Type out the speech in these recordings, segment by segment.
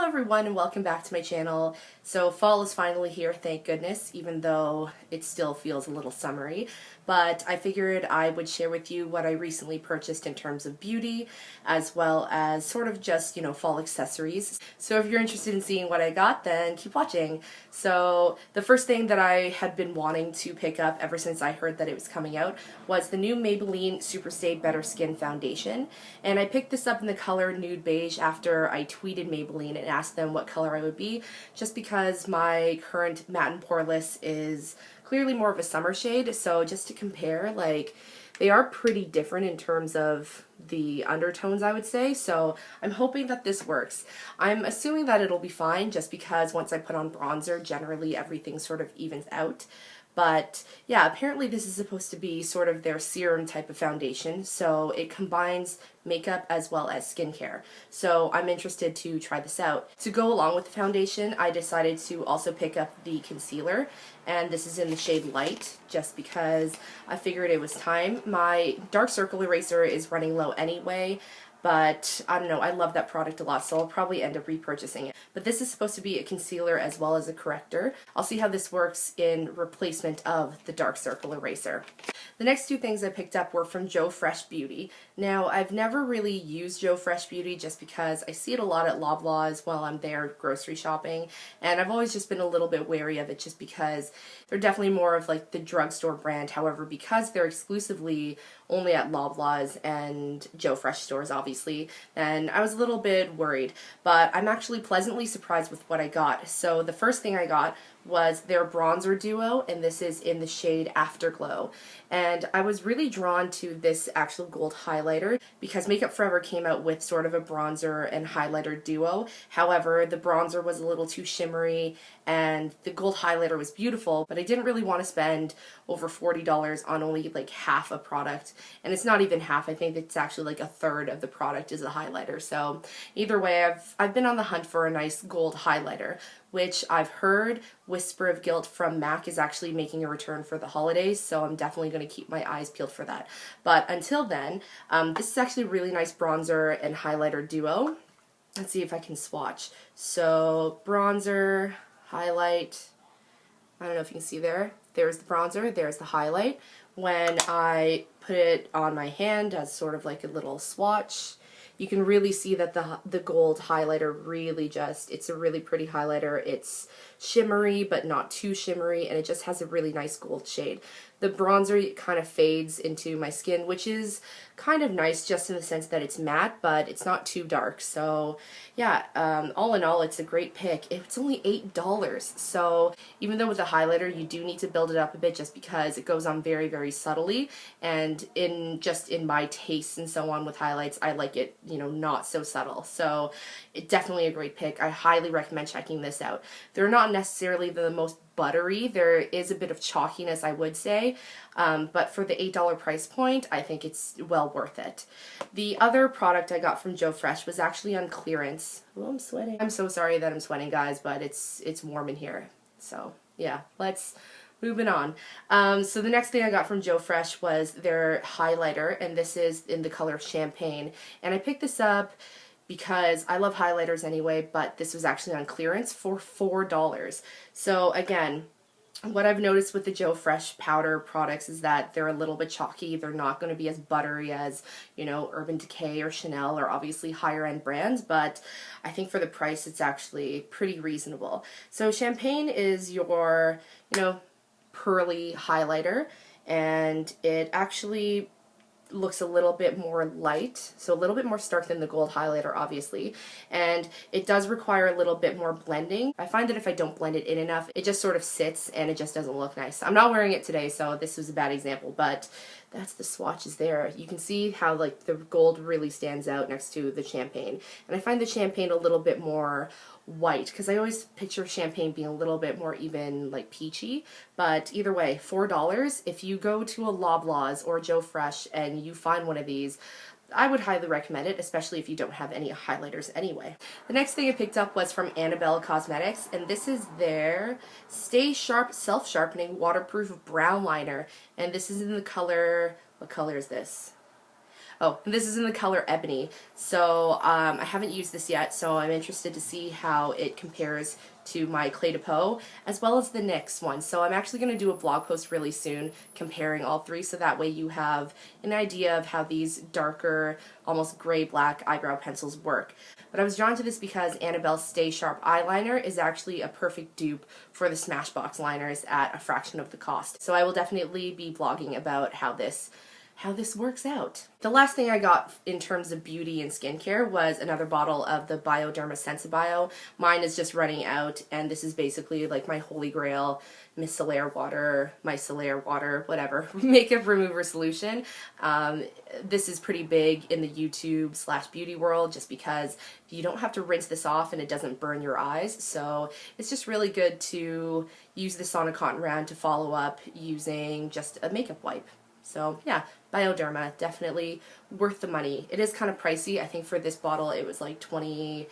Hello everyone and welcome back to my channel. So fall is finally here, thank goodness, even though it still feels a little summery. But I figured I would share with you what I recently purchased in terms of beauty, as well as sort of just, fall accessories. So if you're interested in seeing what I got, then keep watching. So the first thing that I had been wanting to pick up ever since I heard that it was coming out was the new Maybelline Super Stay Better Skin Foundation. And I picked this up in the color Nude Beige after I tweeted Maybelline and asked them what color I would be, just because my current matte and poreless is clearly more of a summer shade. So just to compare, like, they are pretty different in terms of the undertones, I would say, so I'm hoping that this works. I'm assuming that it'll be fine just because once I put on bronzer, generally everything sort of evens out. But yeah, apparently this is supposed to be sort of their serum type of foundation, so it combines makeup as well as skincare. So I'm interested to try this out. To go along with the foundation, I decided to also pick up the concealer, and this is in the shade Light, just because I figured it was time. My dark circle eraser is running low anyway, but I don't know, I love that product a lot, so I'll probably end up repurchasing it. But this is supposed to be a concealer as well as a corrector. I'll see how this works in replacement of the dark circle eraser. The next two things I picked up were from Joe Fresh Beauty. Now, I've never really used Joe Fresh Beauty just because I see it a lot at Loblaws while I'm there grocery shopping, and I've always just been a little bit wary of it just because they're definitely more of like the drugstore brand. However, because they're exclusively only at Loblaws and Joe Fresh stores, obviously, and I was a little bit worried, but I'm actually pleasantly surprised with what I got. So the first thing I got was their bronzer duo, and this is in the shade Afterglow. And I was really drawn to this actual gold highlighter because Makeup Forever came out with sort of a bronzer and highlighter duo. However, the bronzer was a little too shimmery and the gold highlighter was beautiful, but I didn't really want to spend over $40 on only like half a product. And it's not even half, I think it's actually like a third of the product is a highlighter. So either way, I've been on the hunt for a nice gold highlighter, which I've heard Whisper of Guilt from MAC is actually making a return for the holidays, so I'm definitely going to keep my eyes peeled for that. But until then, this is actually a really nice bronzer and highlighter duo. Let's see if I can swatch. So bronzer, highlight, I don't know if you can see there. There's the bronzer, there's the highlight. When I put it on my hand as sort of like a little swatch, you can really see that the gold highlighter really it's a really pretty highlighter. It's shimmery but not too shimmery, and it just has a really nice gold shade. The bronzer kind of fades into my skin, which is kind of nice just in the sense that it's matte, but it's not too dark. So yeah, all in all, it's a great pick. It's only $8, so even though with the highlighter you do need to build it up a bit just because it goes on very, very subtly, and in my taste and so on with highlights, I like it, not so subtle. So it's definitely a great pick. I highly recommend checking this out. They're not necessarily the most buttery. There is a bit of chalkiness, I would say, but for the $8 price point, I think it's well worth it. The other product I got from Joe Fresh was actually on clearance. Oh, I'm sweating. I'm so sorry that I'm sweating, guys, but it's warm in here. So yeah, let's moving on. So the next thing I got from Joe Fresh was their highlighter, and this is in the color Champagne. And I picked this up because I love highlighters anyway, but this was actually on clearance for $4. So again, what I've noticed with the Joe Fresh powder products is that they're a little bit chalky. They're not going to be as buttery as, Urban Decay or Chanel or obviously higher end brands, but I think for the price it's actually pretty reasonable. So Champagne is your, pearly highlighter, and it actually looks a little bit more light, so a little bit more stark than the gold highlighter, obviously, and it does require a little bit more blending. I find that if I don't blend it in enough, it just sort of sits and it just doesn't look nice. I'm not wearing it today, so this was a bad example, but that's the swatches there. You can see how like the gold really stands out next to the Champagne, and I find the Champagne a little bit more white because I always picture Champagne being a little bit more even like peachy. But either way, $4. If you go to a Loblaws or Joe Fresh and you find one of these, I would highly recommend it, especially if you don't have any highlighters anyway. The next thing I picked up was from Annabelle Cosmetics, and this is their Stay Sharp Self-Sharpening Waterproof Brow Liner, and this is in the color, what color is this? Oh, and this is in the color Ebony. So I haven't used this yet, so I'm interested to see how it compares to my Cle de Peau, as well as the NYX one. So I'm actually going to do a blog post really soon comparing all three, so that way you have an idea of how these darker, almost gray-black eyebrow pencils work. But I was drawn to this because Annabelle's Stay Sharp eyeliner is actually a perfect dupe for the Smashbox liners at a fraction of the cost. So I will definitely be blogging about how this works out. The last thing I got in terms of beauty and skincare was another bottle of the Bioderma Sensibio. Mine is just running out, and this is basically like my holy grail micellaire water, whatever, makeup remover solution. This is pretty big in the YouTube/beauty world just because you don't have to rinse this off and it doesn't burn your eyes. So it's just really good to use this on a cotton round to follow up using just a makeup wipe. So yeah, Bioderma, definitely worth the money. It is kind of pricey. I think for this bottle it was like $26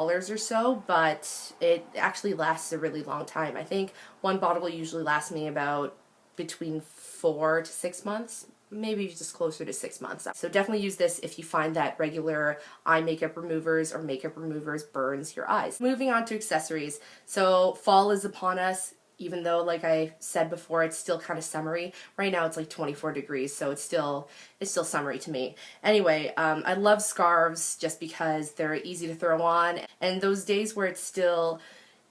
or so, but it actually lasts a really long time. I think one bottle usually lasts me about between 4 to 6 months, maybe just closer to 6 months. So definitely use this if you find that regular eye makeup removers or makeup removers burns your eyes. Moving on to accessories. So fall is upon us. Even though, like I said before, it's still kind of summery. Right now it's like 24 degrees, so it's still summery to me. Anyway, I love scarves just because they're easy to throw on, and those days where it's still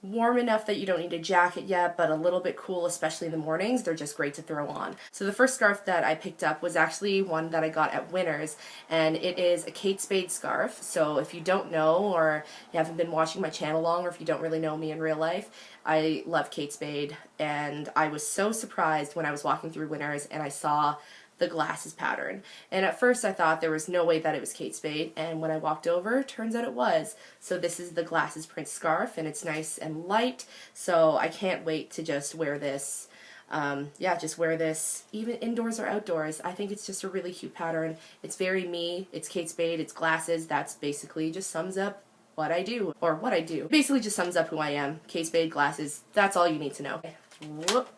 warm enough that you don't need a jacket yet, but a little bit cool, especially in the mornings, they're just great to throw on. So the first scarf that I picked up was actually one that I got at Winners, and it is a Kate Spade scarf. So if you don't know, or you haven't been watching my channel long, or if you don't really know me in real life, I love Kate Spade, and I was so surprised when I was walking through Winners and I saw the glasses pattern. And at first I thought there was no way that it was Kate Spade, and when I walked over, turns out it was. So this is the glasses print scarf, and it's nice and light, so I can't wait to just wear this. Yeah, just wear this even indoors or outdoors. I think it's just a really cute pattern. It's very me. It's Kate Spade. It's glasses. That's basically just sums up what I do, or what I do. Basically just sums up who I am. Kate Spade, glasses. That's all you need to know. Okay. Whoop.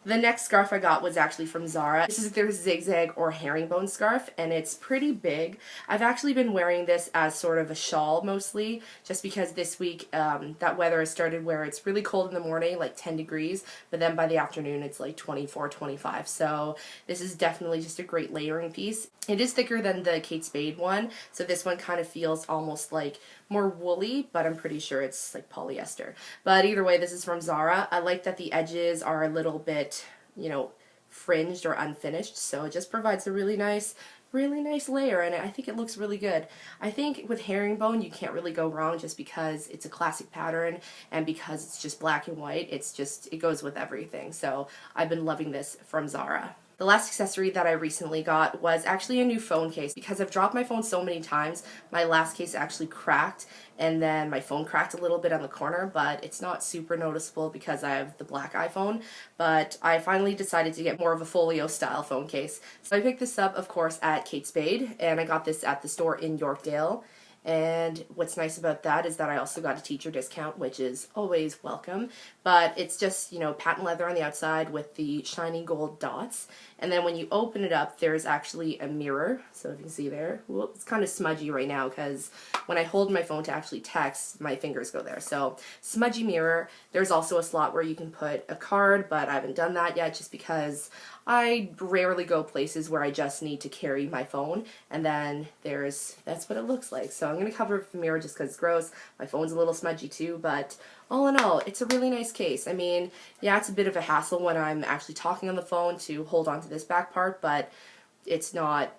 The next scarf I got was actually from Zara. This is their Zigzag or Herringbone scarf, and it's pretty big. I've actually been wearing this as sort of a shawl mostly, just because this week that weather has started where it's really cold in the morning, like 10 degrees, but then by the afternoon it's like 24, 25. So this is definitely just a great layering piece. It is thicker than the Kate Spade one, so this one kind of feels almost like more woolly, but I'm pretty sure it's like polyester. But either way, this is from Zara. I like that the edges are a little bit, you know, fringed or unfinished, so it just provides a really nice layer, and I think it looks really good. I think with Herringbone you can't really go wrong just because it's a classic pattern, and because it's just black and white, it goes with everything. So I've been loving this from Zara. The last accessory that I recently got was actually a new phone case. Because I've dropped my phone so many times, my last case actually cracked, and then my phone cracked a little bit on the corner, but it's not super noticeable because I have the black iPhone. But I finally decided to get more of a Folio style phone case. So I picked this up, of course, at Kate Spade, and I got this at the store in Yorkdale. And what's nice about that is that I also got a teacher discount, which is always welcome. But it's just, you know, patent leather on the outside with the shiny gold dots. And then when you open it up, there's actually a mirror. So if you can see there, well, it's kind of smudgy right now because when I hold my phone to actually text, my fingers go there. So smudgy mirror. There's also a slot where you can put a card, but I haven't done that yet just because I rarely go places where I just need to carry my phone, and then that's what it looks like. So I'm going to cover it with the mirror just because it's gross. My phone's a little smudgy too, but all in all, it's a really nice case. I mean, yeah, it's a bit of a hassle when I'm actually talking on the phone to hold on to this back part, but it's not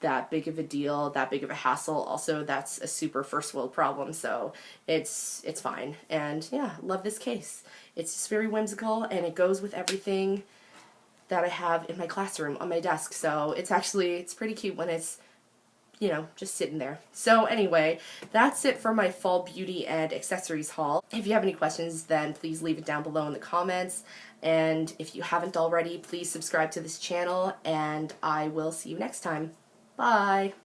that big of a deal, that big of a hassle. Also, that's a super first world problem, so it's fine. And yeah, love this case. It's just very whimsical, and it goes with everything that I have in my classroom on my desk. So it's pretty cute when it's, you know, just sitting there. So anyway, that's it for my fall beauty and accessories haul. If you have any questions, then please leave it down below in the comments. And if you haven't already, please subscribe to this channel, and I will see you next time. Bye!